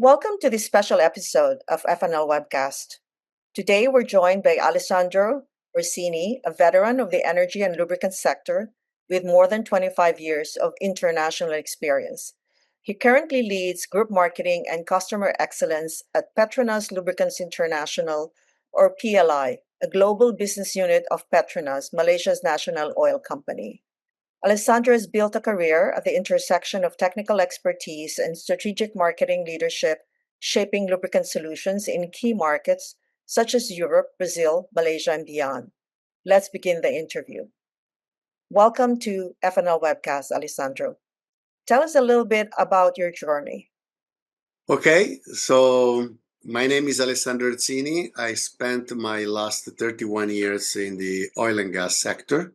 Welcome to this special episode of F+L Webcast. Today we're joined by Alessandro Orsini, a veteran of the energy and lubricants sector with more than 25 years of international experience. He currently leads group marketing and customer excellence at PETRONAS Lubricants International, or PLI, a global business unit of PETRONAS, Malaysia's national oil company. Alessandro has built a career at the intersection of technical expertise and strategic marketing leadership, shaping lubricant solutions in key markets such as Europe, Brazil, Malaysia, and beyond. Let's begin the interview. Welcome to F+L Webcast, Alessandro. Tell us a little bit about your journey. Okay, so my name is Alessandro Orsini. I spent my last 31 years in the oil and gas sector.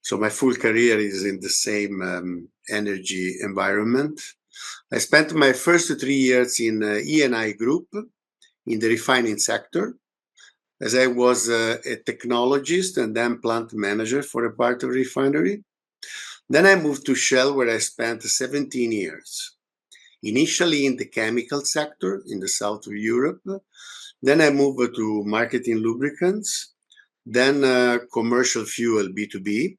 So my full career is in the same energy environment. I spent my first 3 years in E&I Group in the refining sector, as I was a technologist and then plant manager for a part of refinery. Then I moved to Shell, where I spent 17 years, initially in the chemical sector in the south of Europe. Then I moved to marketing lubricants, then commercial fuel B2B.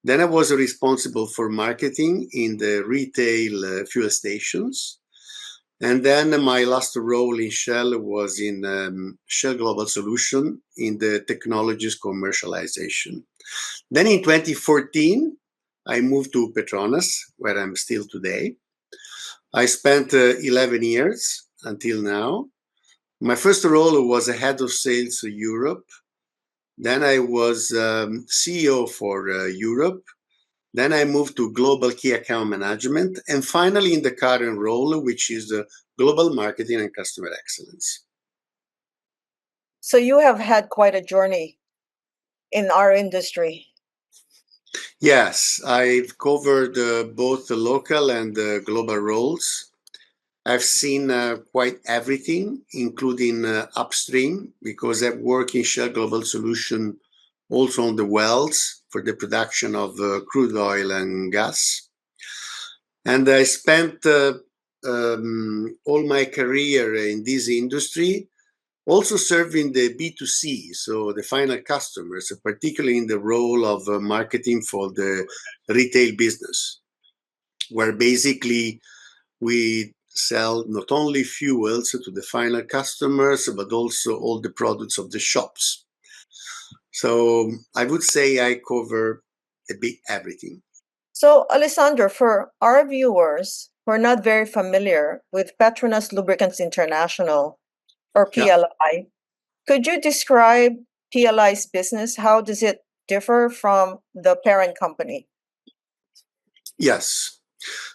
Then I was responsible for marketing in the retail fuel stations. And then my last role in Shell was in Shell Global Solution in the technologies commercialization. Then in 2014, I moved to PETRONAS, where I'm still today. I spent 11 years until now. My first role was a head of sales Europe. Then I was CEO for Europe. Then I moved to global key account management. And finally, in the current role, which is global marketing and customer excellence. So you have had quite a journey in our industry. Yes, I've covered both the local and global roles. I've seen quite everything, including upstream, because I work in Shell Global Solution also on the wells for the production of crude oil and gas. And I spent all my career in this industry, also serving the B2C, so the final customers, particularly in the role of marketing for the retail business, where basically we sell not only fuels to the final customers, but also all the products of the shops. So I would say I cover a bit everything. So, Alessandro, for our viewers who are not very familiar with PETRONAS Lubricants International, or PLI, could you describe PLI's business? How does it differ from the parent company? Yes.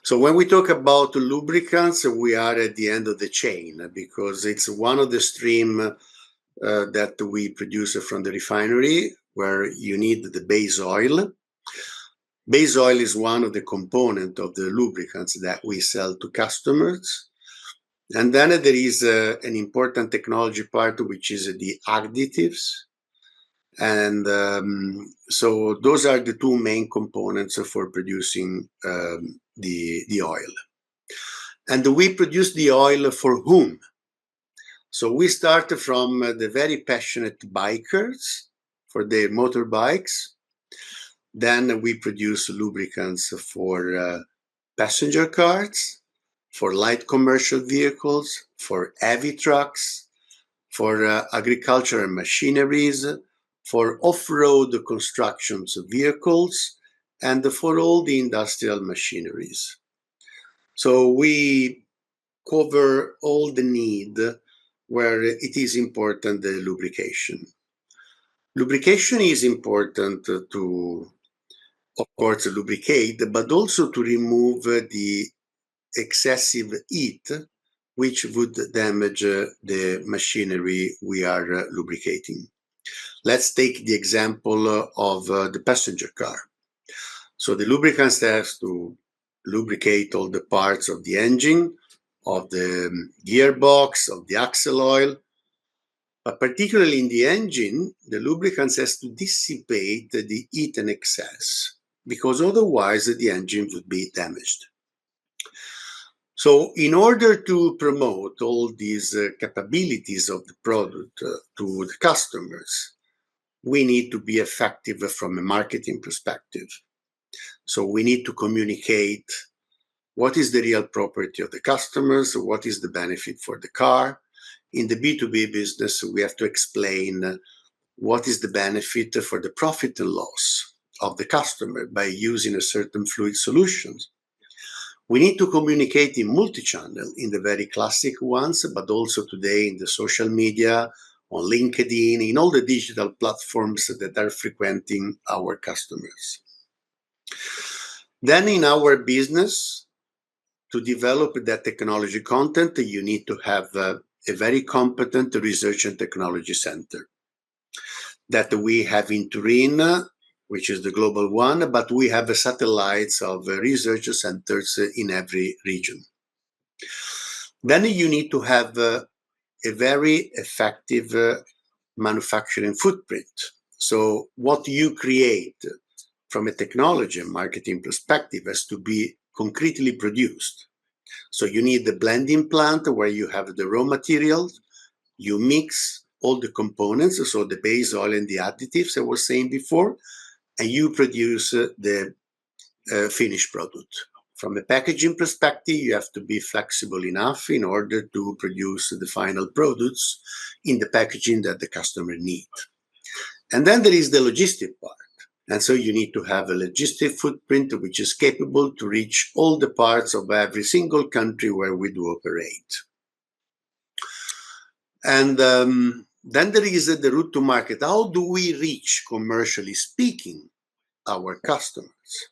So when we talk about lubricants, we are at the end of the chain because it's one of the stream that we produce from the refinery where you need the base oil. Base oil is one of the components of the lubricants that we sell to customers. And then there is an important technology part, which is the additives. And so those are the two main components for producing the oil. And we produce the oil for whom? So we start from the very passionate bikers for their motorbikes. Then we produce lubricants for passenger cars, for light commercial vehicles, for heavy trucks, for agricultural machineries, for off-road constructions vehicles, and for all the industrial machineries. So we cover all the need where it is important, the lubrication. Lubrication is important to, of course, lubricate, but also to remove the excessive heat, which would damage the machinery we are lubricating. Let's take the example of the passenger car. So the lubricants has to lubricate all the parts of the engine, of the gearbox, of the axle oil. But particularly in the engine, the lubricants has to dissipate the heat in excess, because otherwise the engine would be damaged. So in order to promote all these capabilities of the product to the customers, we need to be effective from a marketing perspective. So we need to communicate what is the real property of the customers, what is the benefit for the car. In the B2B business, we have to explain what is the benefit for the profit and loss of the customer by using a certain fluid solutions. We need to communicate in multi-channel, in the very classic ones, but also today in the social media, on LinkedIn, in all the digital platforms that are frequenting our customers. Then in our business, to develop that technology content, you need to have a very competent research and technology center that we have in Turin, which is the global one, but we have satellites of research centers in every region. Then you need to have a very effective manufacturing footprint. So what you create from a technology and marketing perspective has to be concretely produced. So you need the blending plant where you have the raw materials, you mix all the components, so the base oil and the additives I was saying before, and you produce the finished product. From a packaging perspective, you have to be flexible enough in order to produce the final products in the packaging that the customer needs. And then there is the logistic part. And so you need to have a logistic footprint which is capable to reach all the parts of every single country where we do operate. And then there is the route to market. How do we reach, commercially speaking, our customers?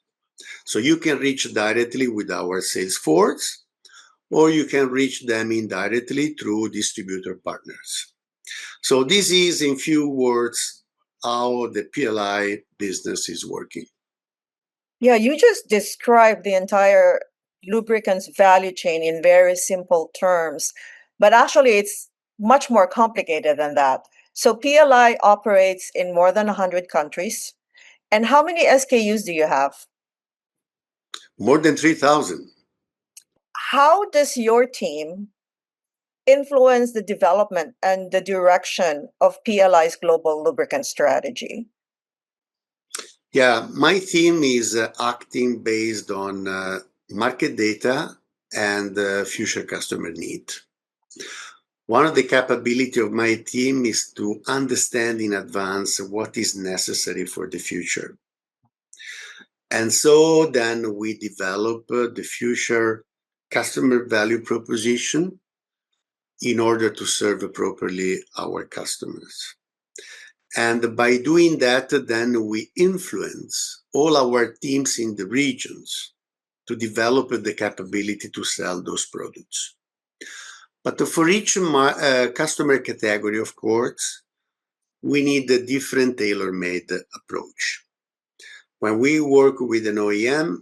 So you can reach directly with our sales force, or you can reach them indirectly through distributor partners. So this is, in few words, how the PLI business is working. Yeah, you just described the entire lubricants value chain in very simple terms, but actually it's much more complicated than that. So PLI operates in more than 100 countries. And how many SKUs do you have? More than 3,000. How does your team influence the development and the direction of PLI's global lubricant strategy? Yeah, my team is acting based on market data and future customer need. One of the capability of my team is to understand in advance what is necessary for the future. And so then we develop the future customer value proposition in order to serve properly our customers. And by doing that, then we influence all our teams in the regions to develop the capability to sell those products. But for each customer category, of course, we need a different tailor-made approach. When we work with an OEM,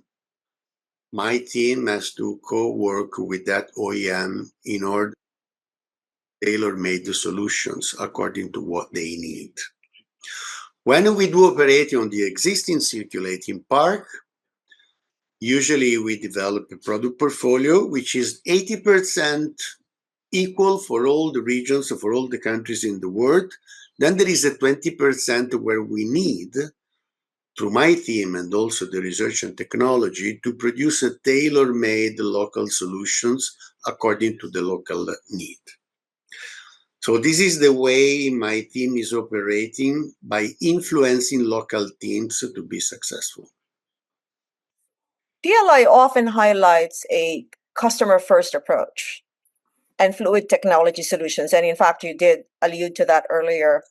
my team has to co-work with that OEM in order to tailor-made the solutions according to what they need. When we do operate on the existing circulating park, usually we develop a product portfolio which is 80% equal for all the regions, for all the countries in the world. Then there is a 20% where we need, through my team and also the research and technology, to produce a tailor-made local solutions according to the local need. So this is the way my team is operating, by influencing local teams to be successful. PLI often highlights a customer-first approach and fluid technology solutions. And in fact, you did allude to that earlier.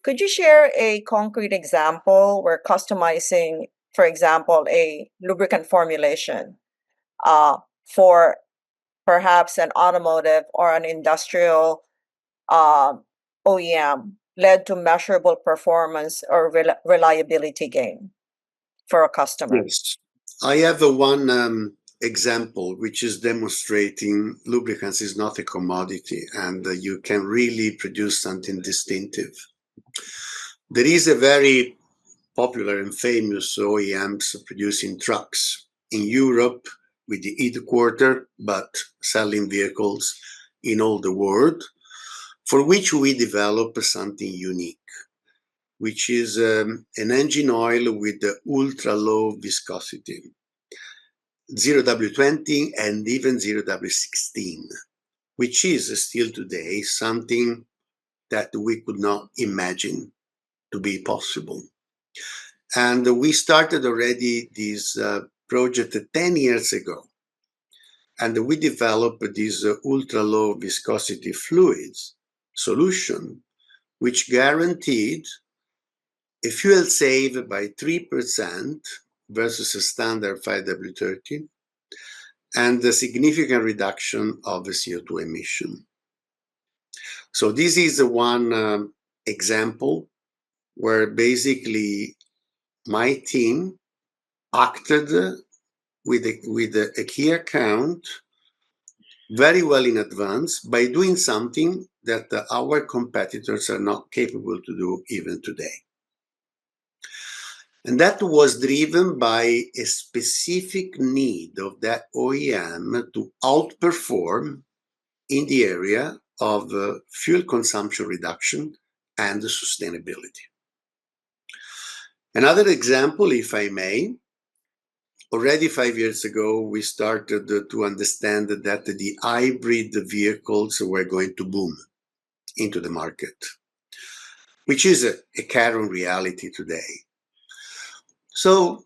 Could you share a concrete example where customizing, for example, a lubricant formulation for perhaps an automotive or an industrial OEM led to measurable performance or reliability gain for a customer? Yes. I have one example which is demonstrating lubricants is not a commodity and you can really produce something distinctive. There is a very popular and famous OEMs producing trucks in Europe, with the headquarters, but selling vehicles in all the world, for which we develop something unique, which is an engine oil with the ultra low viscosity, 0W20 and even 0W16, which is still today something that we could not imagine to be possible. And we started already this project 10 years ago. And we developed this ultra low viscosity fluids solution, which guaranteed a fuel save by 3% versus a standard 5W30 and a significant reduction of the CO2 emission. So this is one example where basically my team acted with a key account very well in advance by doing something that our competitors are not capable to do even today. And that was driven by a specific need of that OEM to outperform in the area of fuel consumption reduction and sustainability. Another example, if I may, already 5 years ago, we started to understand that the hybrid vehicles were going to boom into the market, which is a current reality today. So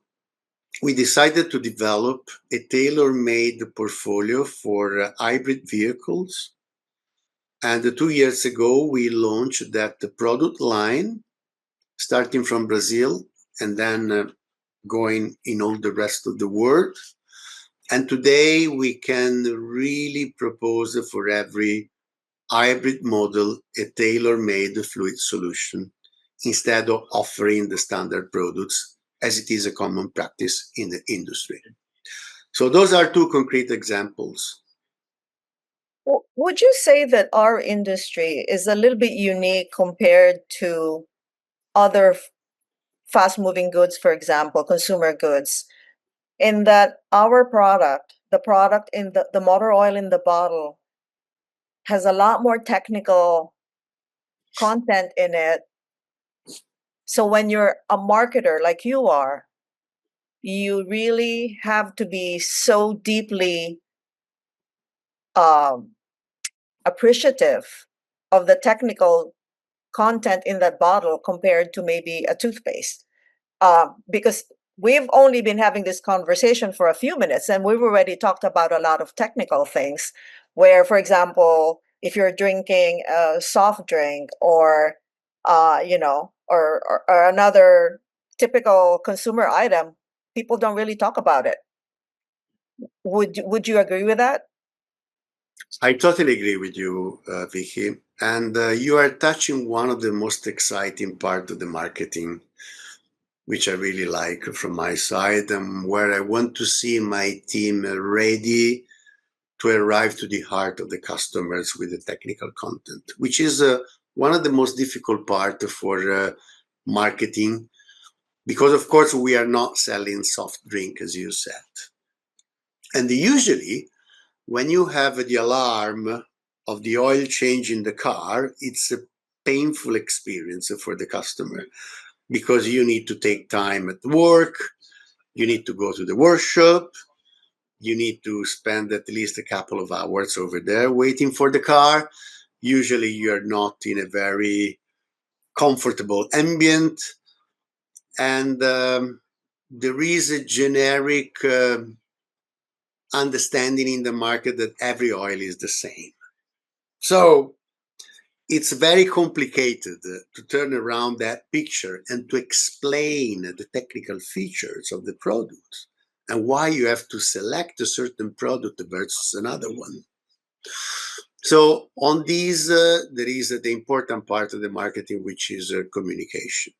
we decided to develop a tailor-made portfolio for hybrid vehicles. And 2 years ago, we launched that product line, starting from Brazil and then going in all the rest of the world. And today we can really propose for every hybrid model a tailor-made fluid solution instead of offering the standard products as it is a common practice in the industry. So those are two concrete examples. Would you say that our industry is a little bit unique compared to other fast-moving goods, for example, consumer goods, in that our product, the product in the motor oil in the bottle, has a lot more technical content in it. So when you're a marketer like you are, you really have to be so deeply appreciative of the technical content in that bottle compared to maybe a toothpaste. Because we've only been having this conversation for a few minutes and we've already talked about a lot of technical things where, for example, if you're drinking a soft drink or, or another typical consumer item, people don't really talk about it. Would you agree with that? I totally agree with you, Vicky. And you are touching one of the most exciting part of the marketing, which I really like from my side, and where I want to see my team ready to arrive to the heart of the customers with the technical content, which is one of the most difficult part for marketing, because of course we are not selling soft drink, as you said. And usually when you have the alarm of the oil change in the car, it's a painful experience for the customer because you need to take time at work, you need to go to the workshop, you need to spend at least a couple of hours over there waiting for the car. Usually you're not in a very comfortable ambient, and there is a generic understanding in the market that every oil is the same. So it's very complicated to turn around that picture and to explain the technical features of the product and why you have to select a certain product versus another one. So on these, there is the important part of the marketing, which is communication.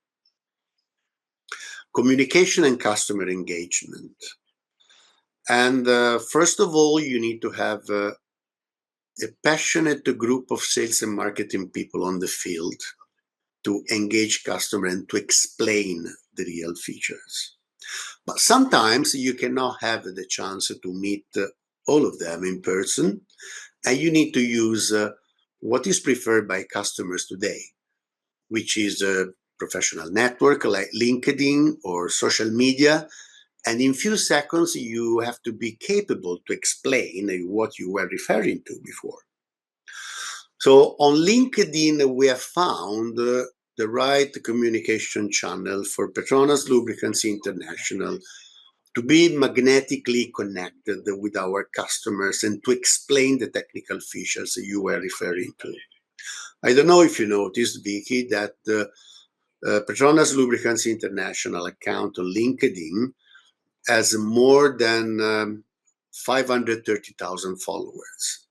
Communication and customer engagement. And first of all, you need to have a passionate group of sales and marketing people on the field to engage customer and to explain the real features. But sometimes you cannot have the chance to meet all of them in person, and you need to use what is preferred by customers today, which is a professional network like LinkedIn or social media. And in few seconds, you have to be capable to explain what you were referring to before. So on LinkedIn, we have found the right communication channel for PETRONAS Lubricants International to be magnetically connected with our customers and to explain the technical features you were referring to. I don't know if you noticed, Vicky, that PETRONAS Lubricants International account on LinkedIn has more than 530,000 followers.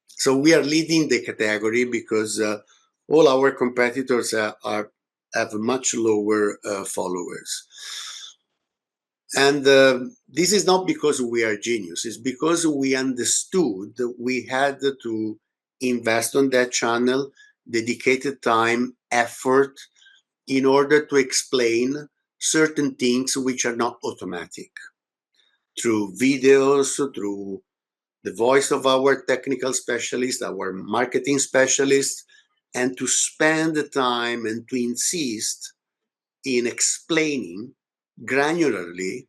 So we are leading the category because all our competitors have much lower followers. And this is not because we are genius, it's because we understood that we had to invest on that channel, dedicated time, effort, in order to explain certain things which are not automatic. Through videos, through the voice of our technical specialists, our marketing specialists, and to spend the time and to insist in explaining granularly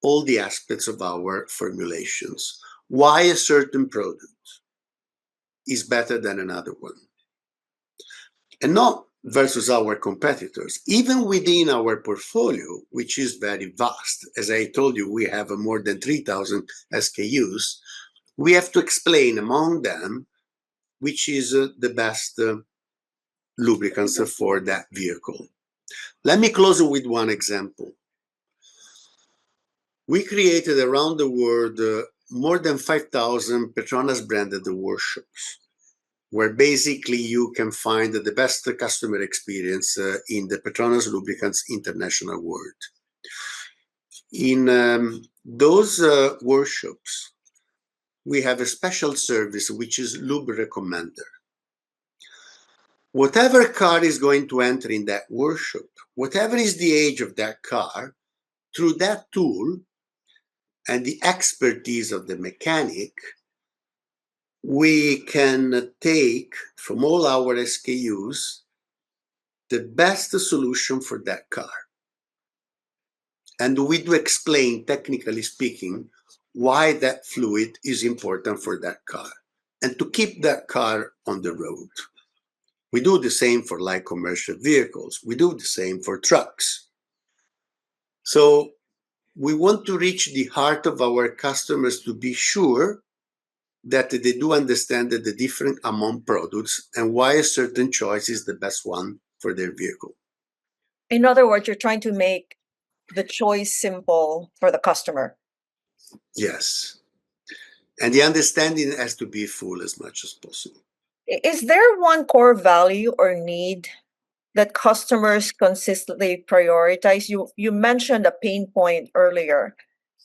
all the aspects of our formulations. Why a certain product is better than another one. And not versus our competitors. Even within our portfolio, which is very vast, as I told you, we have more than 3,000 SKUs, we have to explain among them which is the best lubricants for that vehicle. Let me close with one example. We created around the world more than 5,000 PETRONAS branded workshops, where basically you can find the best customer experience in the PETRONAS Lubricants International world. In those workshops, we have a special service which is Lube Recommender. Whatever car is going to enter in that workshop, whatever is the age of that car, through that tool and the expertise of the mechanic, we can take from all our SKUs the best solution for that car. And we do explain, technically speaking, why that fluid is important for that car and to keep that car on the road. We do the same for light commercial vehicles. We do the same for trucks. So we want to reach the heart of our customers to be sure that they do understand the difference among products and why a certain choice is the best one for their vehicle. In other words, you're trying to make the choice simple for the customer. Yes. And the understanding has to be full as much as possible. Is there one core value or need that customers consistently prioritize? You mentioned a pain point earlier,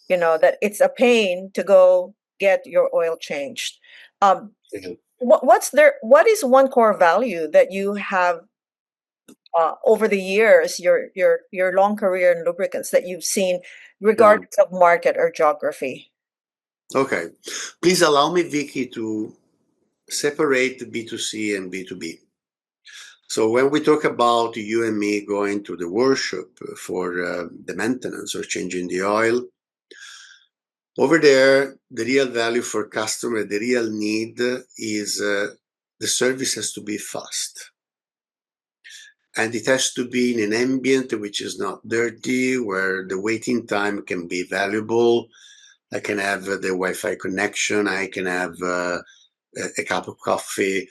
that it's a pain to go get your oil changed. What is one core value that you have over the years, your long career in lubricants, that you've seen regardless of market or geography? Okay. Please allow me, Vicky, to separate B2C and B2B. So when we talk about you and me going to the workshop for the maintenance or changing the oil, over there, the real value for customer, the real need is the service has to be fast. And it has to be in an ambient which is not dirty, where the waiting time can be valuable. I can have the Wi-Fi connection. I can have a cup of coffee.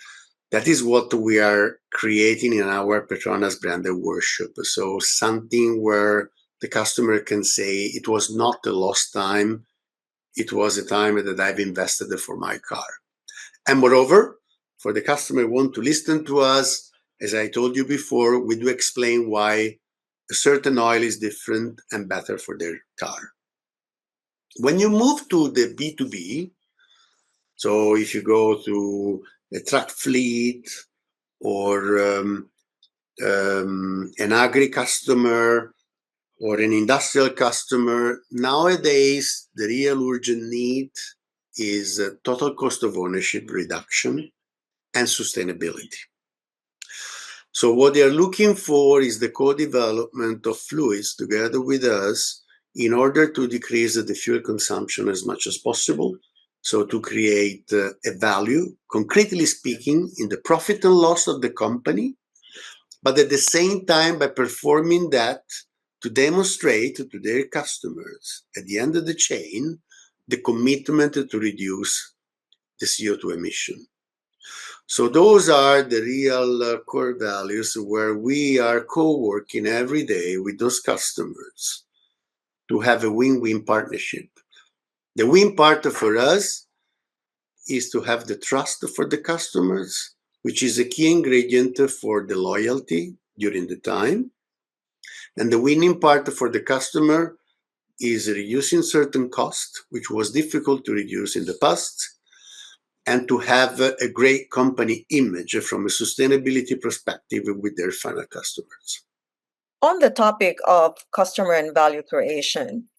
That is what we are creating in our PETRONAS branded workshop. So something where the customer can say it was not a lost time. It was a time that I've invested for my car. And moreover, for the customer who want to listen to us, as I told you before, we do explain why a certain oil is different and better for their car. When you move to the B2B, so if you go to a truck fleet or an agri customer or an industrial customer, nowadays the real urgent need is total cost of ownership reduction and sustainability. So what they are looking for is the co-development of fluids together with us in order to decrease the fuel consumption as much as possible. So to create a value, concretely speaking, in the profit and loss of the company, but at the same time by performing that to demonstrate to their customers at the end of the chain the commitment to reduce the CO2 emission. So those are the real core values where we are co-working every day with those customers to have a win-win partnership. The win part for us is to have the trust for the customers, which is a key ingredient for the loyalty during the time. And the winning part for the customer is reducing certain costs, which was difficult to reduce in the past, and to have a great company image from a sustainability perspective with their final customers. On the topic of customer and value creation,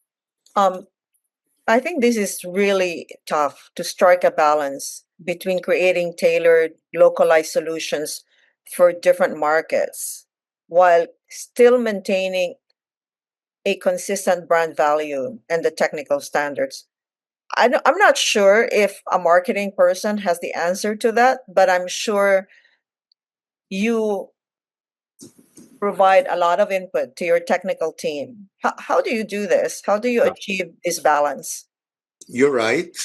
I think this is really tough to strike a balance between creating tailored, localized solutions for different markets while still maintaining a consistent brand value and the technical standards. I'm not sure if a marketing person has the answer to that, but I'm sure you provide a lot of input to your technical team. How do you do this? How do you achieve this balance? You're right.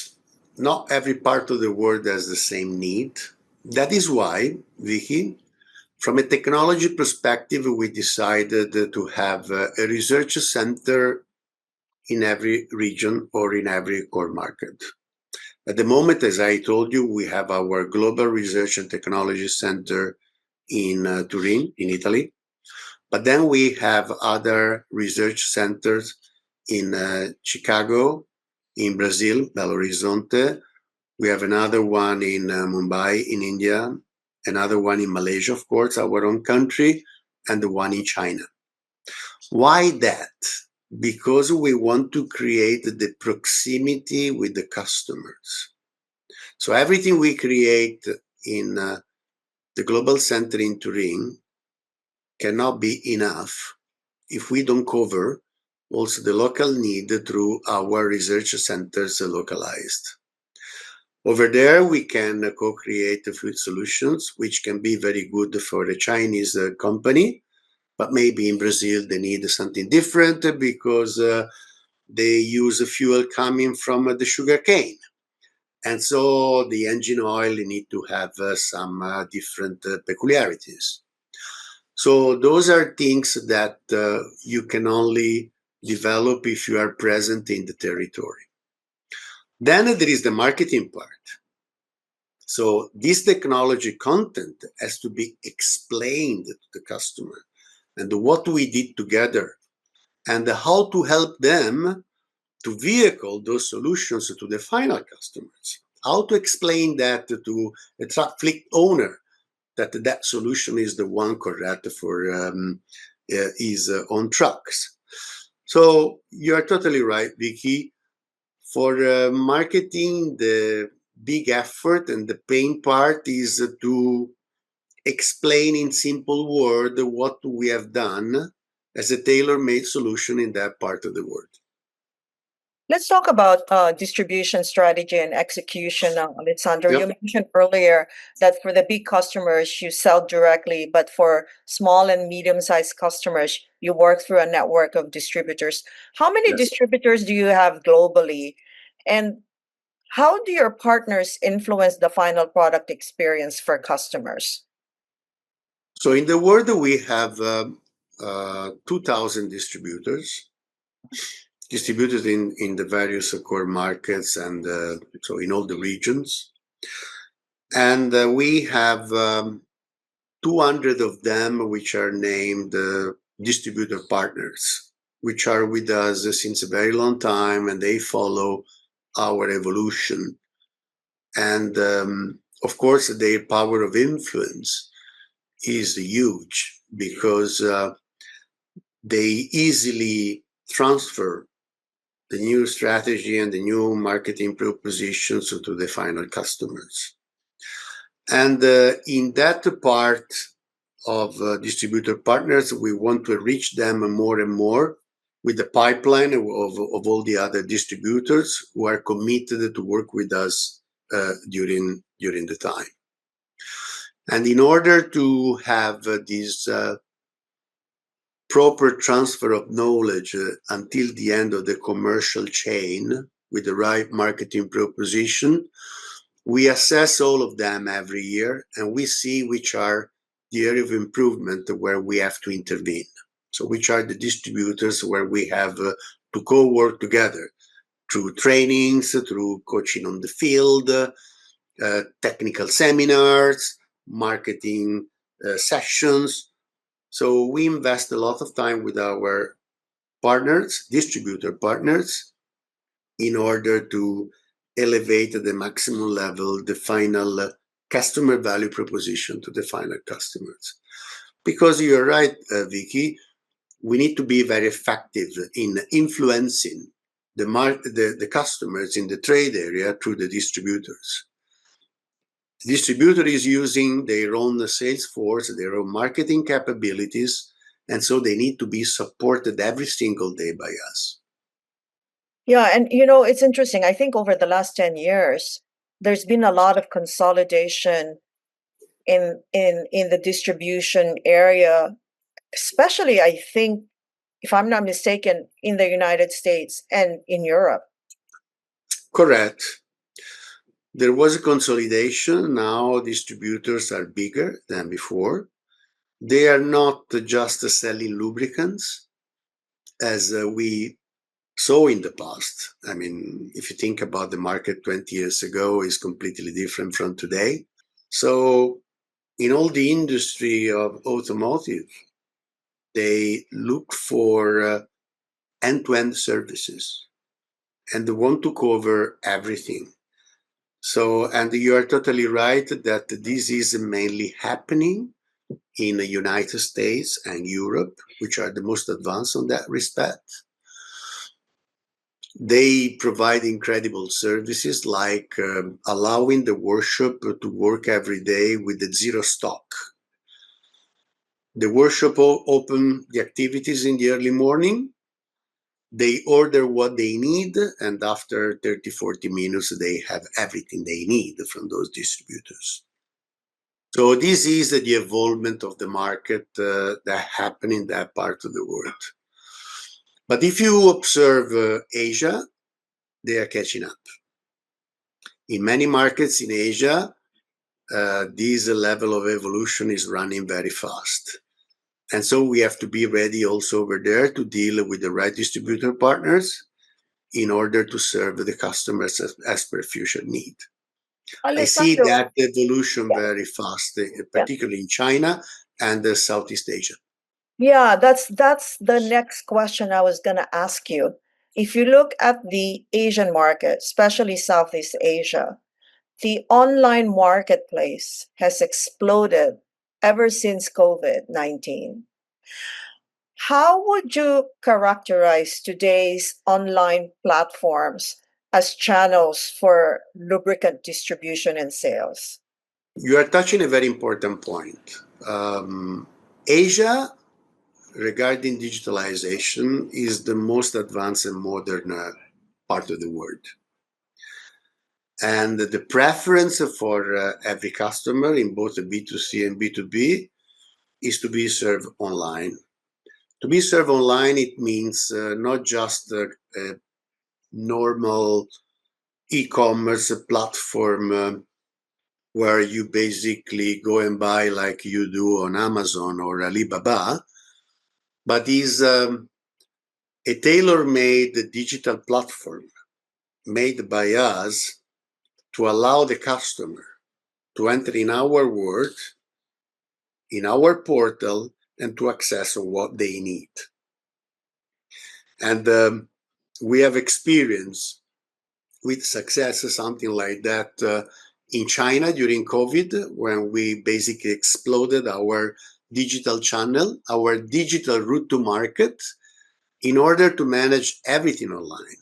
Not every part of the world has the same need. That is why, Vicky, from a technology perspective, we decided to have a research center in every region or in every core market. At the moment, as I told you, we have our Global Research and Technology Center in Turin, in Italy. But then we have other research centers in Chicago, in Brazil, Belo Horizonte. We have another one in Mumbai, in India, another one in Malaysia, of course, our own country, and the one in China. Why that? Because we want to create the proximity with the customers. So everything we create in the Global Center in Turin cannot be enough if we don't cover also the local need through our research centers localized. Over there, we can co-create fluid solutions, which can be very good for a Chinese company, but maybe in Brazil they need something different because they use a fuel coming from the sugar cane. And so the engine oil need to have some different peculiarities. So those are things that you can only develop if you are present in the territory. Then there is the marketing part. So this technology content has to be explained to the customer and what we did together and how to help them to vehicle those solutions to the final customers. How to explain that to a truck fleet owner that solution is the one correct for his own trucks. So you are totally right, Vicky. For marketing, the big effort and the pain part is to explain in simple words what we have done as a tailor-made solution in that part of the world. Let's talk about distribution strategy and execution now, Alessandro. Yep. You mentioned earlier that for the big customers, you sell directly, but for small and medium-sized customers, you work through a network of distributors. How many Yes. distributors do you have globally? And how do your partners influence the final product experience for customers? So in the world, we have 2,000 distributors distributed in the various core markets and so in all the regions. And we have 200 of them, which are named distributor partners, which are with us since a very long time, and they follow our evolution. And of course, their power of influence is huge because they easily transfer the new strategy and the new marketing propositions to the final customers. And in that part of distributor partners, we want to reach them more and more with the pipeline of all the other distributors who are committed to work with us during the time. And in order to have this proper transfer of knowledge until the end of the commercial chain with the right marketing proposition, we assess all of them every year and we see which are the area of improvement where we have to intervene. So which are the distributors where we have to co-work together through trainings, through coaching on the field, technical seminars, marketing sessions. So we invest a lot of time with our partners, distributor partners, in order to elevate at the maximum level the final customer value proposition to the final customers. Because you're right, Vicky, we need to be very effective in influencing the customers in the trade area through the distributors. The distributor is using their own sales force, their own marketing capabilities, and so they need to be supported every single day by us. Yeah, and it's interesting. I think over the last 10 years, there's been a lot of consolidation in the distribution area, especially I think, if I'm not mistaken, in the United States and in Europe. Correct. There was a consolidation. Now distributors are bigger than before. They are not just selling lubricants as we saw in the past. I mean, if you think about the market 20 years ago, is completely different from today. So in all the industry of automotive, they look for end-to-end services and they want to cover everything. So, and you are totally right that this is mainly happening in the United States and Europe, which are the most advanced on that respect. They provide incredible services like allowing the workshop to work every day with the zero stock. The workshop open the activities in the early morning. They order what they need, and after 30, 40 minutes, they have everything they need from those distributors. So this is the evolvement of the market that happened in that part of the world. But if you observe Asia, they are catching up. In many markets in Asia, this level of evolution is running very fast. And so we have to be ready also over there to deal with the right distributor partners in order to serve the customers as per future need. I see Alessandro, that evolution yeah, very fast, yeah. particularly in China and Southeast Asia. Yeah, that's the next question I was going to ask you. If you look at the Asian market, especially Southeast Asia, the online marketplace has exploded ever since COVID-19. How would you characterize today's online platforms as channels for lubricant distribution and sales? You are touching a very important point. Asia, regarding digitalization, is the most advanced and modern part of the world. And the preference for every customer in both the B2C and B2B is to be served online. To be served online, it means not just a normal e-commerce platform where you basically go and buy like you do on Amazon or Alibaba, but is a tailor-made digital platform made by us to allow the customer to enter in our world, in our portal, and to access what they need. And we have experienced with success something like that in China during COVID, when we basically exploded our digital channel, our digital route to market, in order to manage everything online.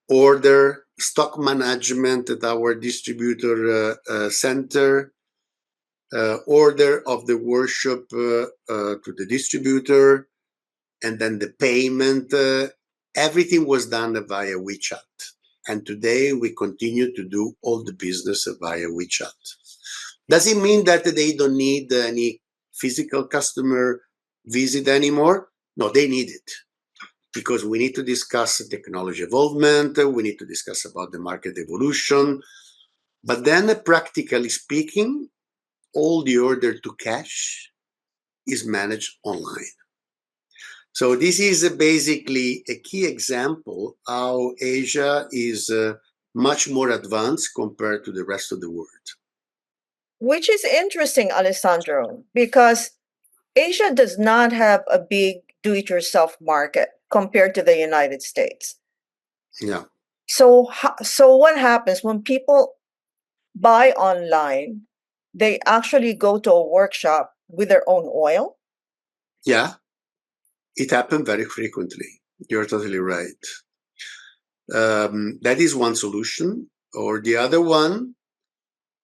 Order, stock management at our distributor center, order of the workshop to the distributor, and then the payment. Everything was done via WeChat. And today we continue to do all the business via WeChat. Does it mean that they don't need any physical customer visit anymore? No, they need it, because we need to discuss technology involvement, we need to discuss about the market evolution. But then, practically speaking, all the order to cash is managed online. So this is basically a key example how Asia is much more advanced compared to the rest of the world. Which is interesting, Alessandro, because Asia does not have a big do-it-yourself market compared to the United States. Yeah. So what happens when people buy online? They actually go to a workshop with their own oil? Yeah, it happened very frequently. You're totally right. That is one solution. Or the other one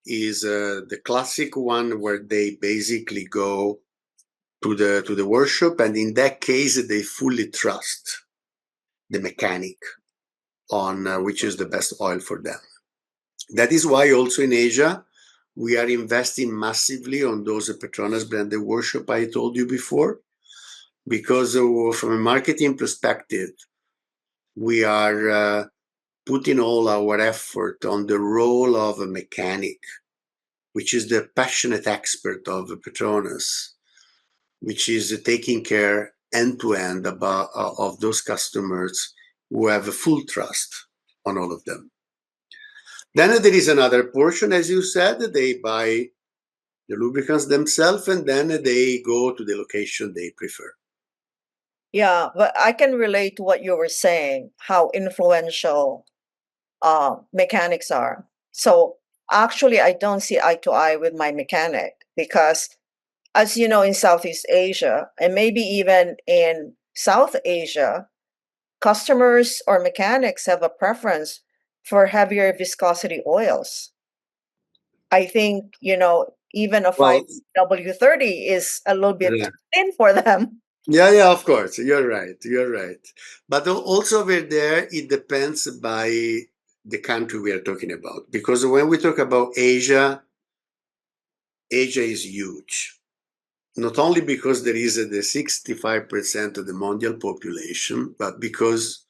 is the classic one where they basically go to the workshop, and in that case they fully trust the mechanic on which is the best oil for them. That is why also in Asia we are investing massively on those Petronas branded workshop I told you before, because from a marketing perspective we are putting all our effort on the role of a mechanic, which is the passionate expert of Petronas, which is taking care end-to-end of those customers who have a full trust on all of them. Then there is another portion, as you said, they buy the lubricants themselves and then they go to the location they prefer. Yeah, but I can relate to what you were saying, how influential mechanics are. So actually, I don't see eye to eye with my mechanic because, as you know, in Southeast Asia and maybe even in South Asia, customers or mechanics have a preference for heavier viscosity oils. I think, even a Well, 5W30 is a little bit yeah. too thin for them. Yeah, of course. You're right. But also over there, it depends by the country we are talking about. Because when we talk about Asia, Asia is huge. Not only because there is the 65% of the mondial population, but because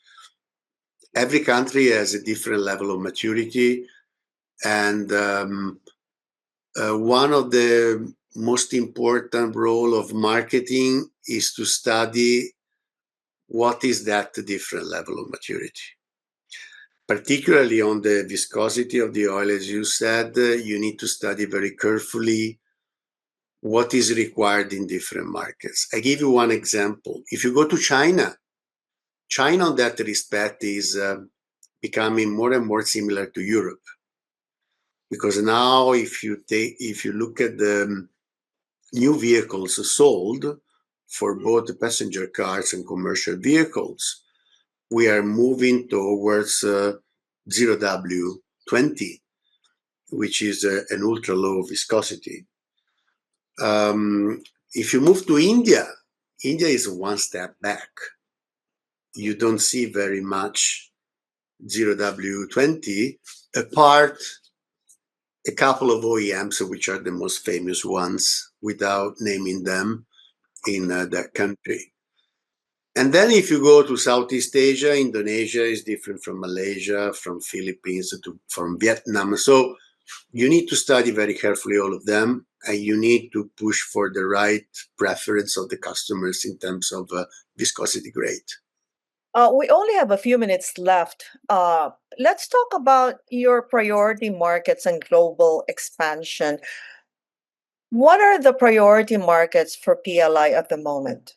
every country has a different level of maturity. And one of the most important role of marketing is to study what is that different level of maturity. Particularly on the viscosity of the oil, as you said, you need to study very carefully what is required in different markets. I give you one example. If you go to China, China on that respect is becoming more and more similar to Europe. Because now if you look at the new vehicles sold for both the passenger cars and commercial vehicles, we are moving towards 0W20, which is an ultra low viscosity. If you move to India, India is one step back. You don't see very much 0W20, apart a couple of OEMs, which are the most famous ones, without naming them, in that country. And then if you go to Southeast Asia, Indonesia is different from Malaysia, from Philippines, from Vietnam. So you need to study very carefully all of them, and you need to push for the right preference of the customers in terms of viscosity grade. We only have a few minutes left. Let's talk about your priority markets and global expansion. What are the priority markets for PLI at the moment?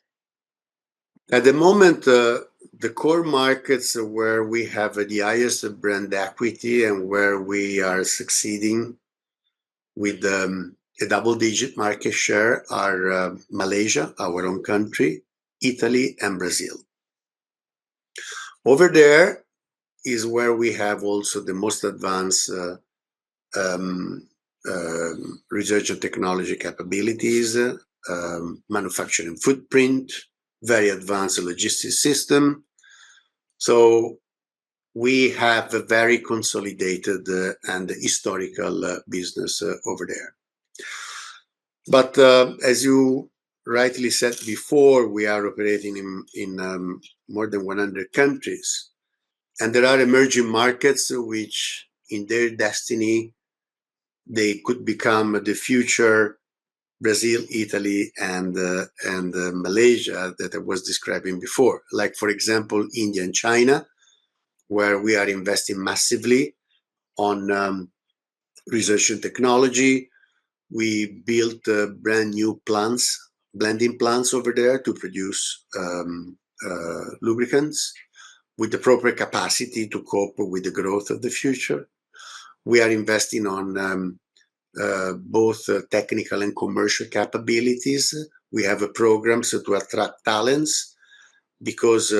At the moment, the core markets where we have the highest brand equity and where we are succeeding with a double-digit market share are Malaysia, our own country, Italy, and Brazil. Over there is where we have also the most advanced um, research and technology capabilities, manufacturing footprint, very advanced logistics system. So we have a very consolidated and historical business over there. But as you rightly said before, we are operating in more than 100 countries. And there are emerging markets which, in their destiny, they could become the future Brazil, Italy, and Malaysia that I was describing before. Like, for example, India and China, where we are investing massively on research and technology. We built brand new plants, blending plants over there to produce lubricants with the proper capacity to cope with the growth of the future. We are investing on both technical and commercial capabilities. We have a programs to attract talents because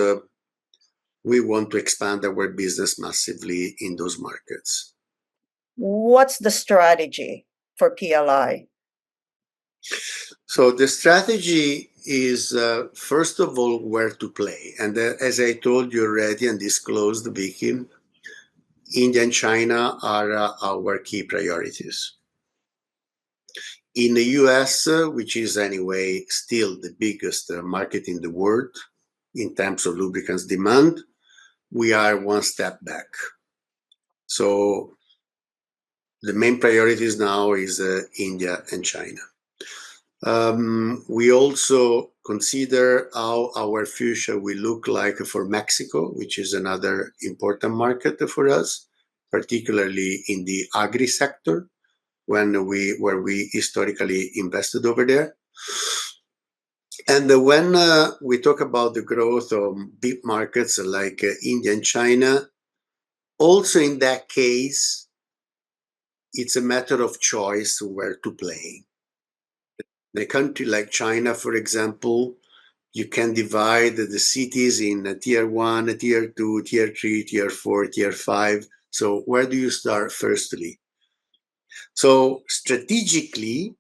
we want to expand our business massively in those markets. What's the strategy for PLI? So the strategy is first of all where to play, and as I told you already and disclosed, Vicky, India and China are our key priorities. In the US, which is anyway still the biggest market in the world in terms of lubricants demand, we are one step back. So the main priorities now is India and China. We also consider how our future will look like for Mexico, which is another important market for us, particularly in the agri sector, where we historically invested over there. And when we talk about the growth of big markets like India and China, also in that case, it's a matter of choice where to play. In a country like China, for example, you can divide the cities in tier 1, tier 2, tier 3, tier 4, tier 5. So where do you start firstly? So strategically,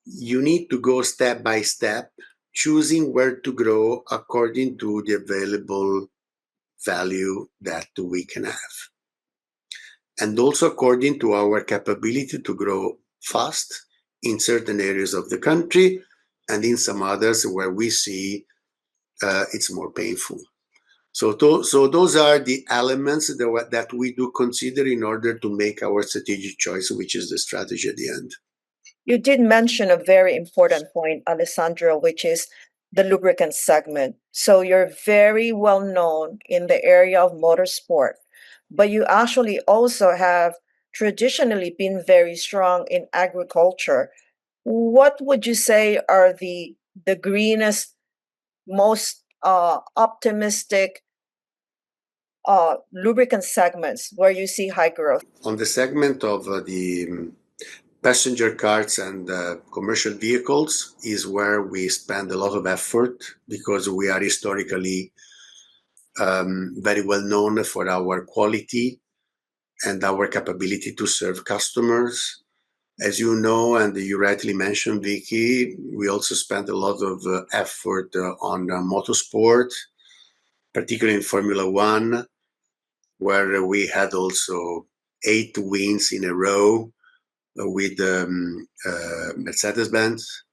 you need to go step by step, choosing where to grow according to the available value that we can have. And also according to our capability to grow fast in certain areas of the country and in some others where we see it's more painful. So those are the elements that we do consider in order to make our strategic choice, which is the strategy at the end. You did mention a very important point, Alessandro, which is the lubricant segment. So you're very well known in the area of motorsport, but you actually also have traditionally been very strong in agriculture. What would you say are the greenest, most optimistic lubricant segments where you see high growth? On the segment of the passenger cars and commercial vehicles is where we spend a lot of effort because we are historically very well known for our quality and our capability to serve customers. As you know, and you rightly mentioned, Vicky, we also spent a lot of effort on motorsport, particularly in Formula One, where we had also 8 wins in a row with Mercedes-Benz.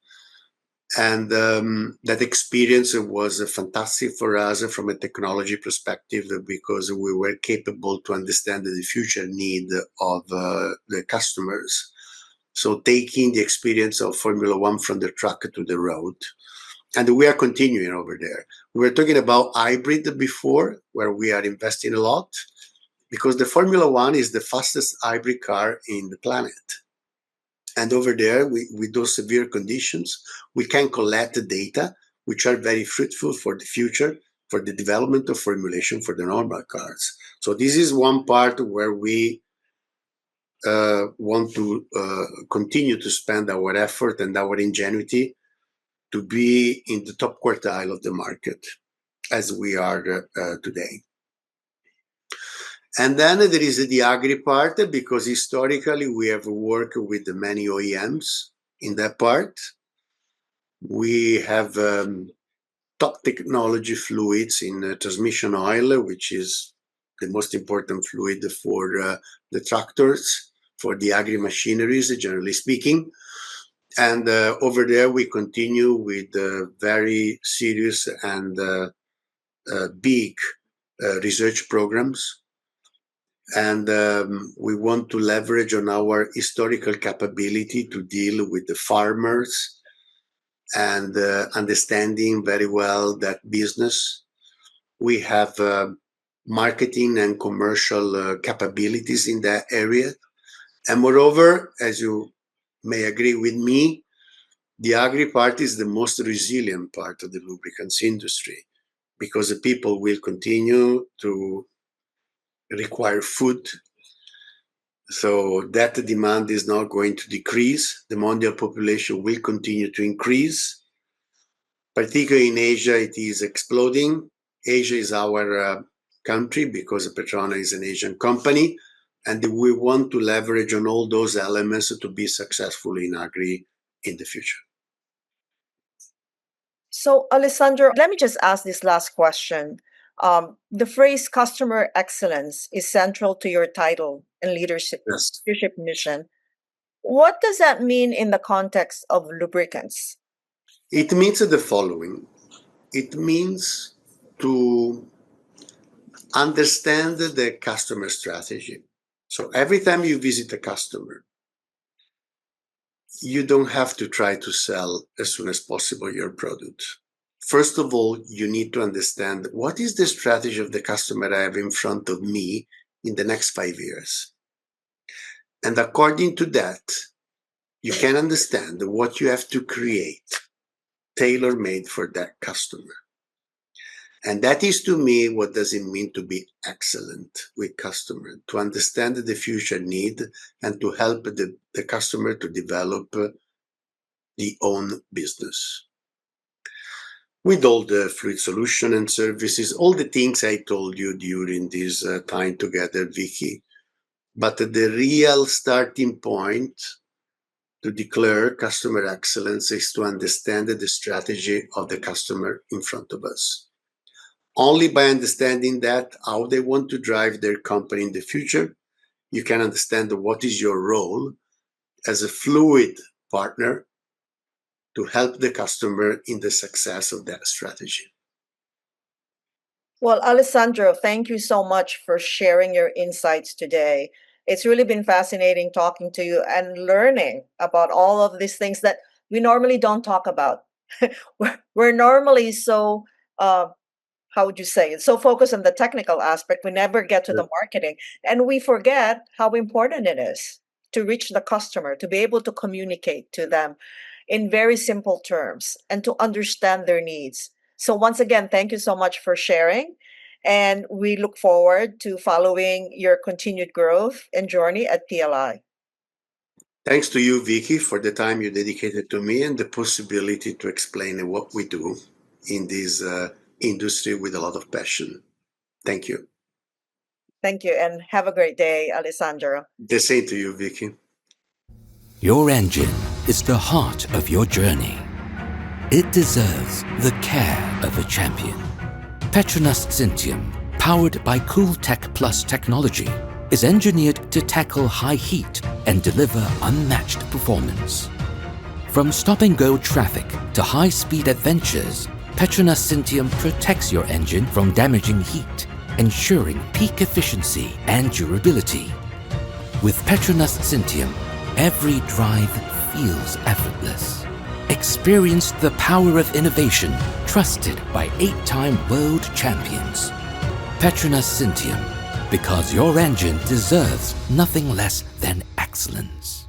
And that experience was fantastic for us from a technology perspective because we were capable to understand the future need of the customers. So taking the experience of Formula One from the track to the road. And we are continuing over there. We were talking about hybrid before, where we are investing a lot, because the Formula One is the fastest hybrid car in the planet. And over there, with those severe conditions, we can collect the data, which are very fruitful for the future, for the development of formulation for the normal cars. So this is one part where we want to continue to spend our effort and our ingenuity to be in the top quartile of the market as we are today. And then there is the agri part, because historically we have worked with many OEMs in that part. We have top technology fluids in transmission oil, which is the most important fluid for the tractors, for the agri machineries, generally speaking. And over there, we continue with very serious and big research programs. And we want to leverage on our historical capability to deal with the farmers and understanding very well that business. We have marketing and commercial capabilities in that area. And moreover, as you may agree with me, the agri part is the most resilient part of the lubricants industry, because the people will continue to require food. So that demand is not going to decrease. The mondial population will continue to increase. Particularly in Asia, it is exploding. Asia is our country because PETRONAS is an Asian company, and we want to leverage on all those elements to be successful in agri in the future. So, Alessandro, let me just ask this last question. The phrase customer excellence is central to your title and leadership mission. What does that mean in the context of lubricants? It means the following. It means to understand the customer strategy. So every time you visit a customer, you don't have to try to sell as soon as possible your product. First of all, you need to understand what is the strategy of the customer I have in front of me in the next 5 years. And according to that, you can understand what you have to create, tailor-made for that customer. And that is, to me, what does it mean to be excellent with customer, to understand the future need and to help the customer to develop the own business. With all the fluid solution and services, all the things I told you during this time together, Vicky. But the real starting point to declare customer excellence is to understand the strategy of the customer in front of us. Only by understanding that, how they want to drive their company in the future, you can understand what is your role as a fluid partner to help the customer in the success of that strategy. Well, Alessandro, thank you so much for sharing your insights today. It's really been fascinating talking to you and learning about all of these things that we normally don't talk about. We're normally so how would you say it? So focused on the technical aspect, we never get to the marketing, and we forget how important it is to reach the customer, to be able to communicate to them in very simple terms and to understand their needs. So once again, thank you so much for sharing, and we look forward to following your continued growth and journey at PLI. Thanks to you, Vicky, for the time you dedicated to me and the possibility to explain what we do in this industry with a lot of passion. Thank you. Thank you, and have a great day, Alessandro. The same to you, Vicky. Your engine is the heart of your journey. It deserves the care of a champion. PETRONAS Syntium, powered by CoolTech Plus technology, is engineered to tackle high heat and deliver unmatched performance. From stop-and-go traffic to high-speed adventures, PETRONAS Syntium protects your engine from damaging heat, ensuring peak efficiency and durability. With PETRONAS Syntium, every drive feels effortless. Experience the power of innovation trusted by 8-time world champions. PETRONAS Syntium, because your engine deserves nothing less than excellence.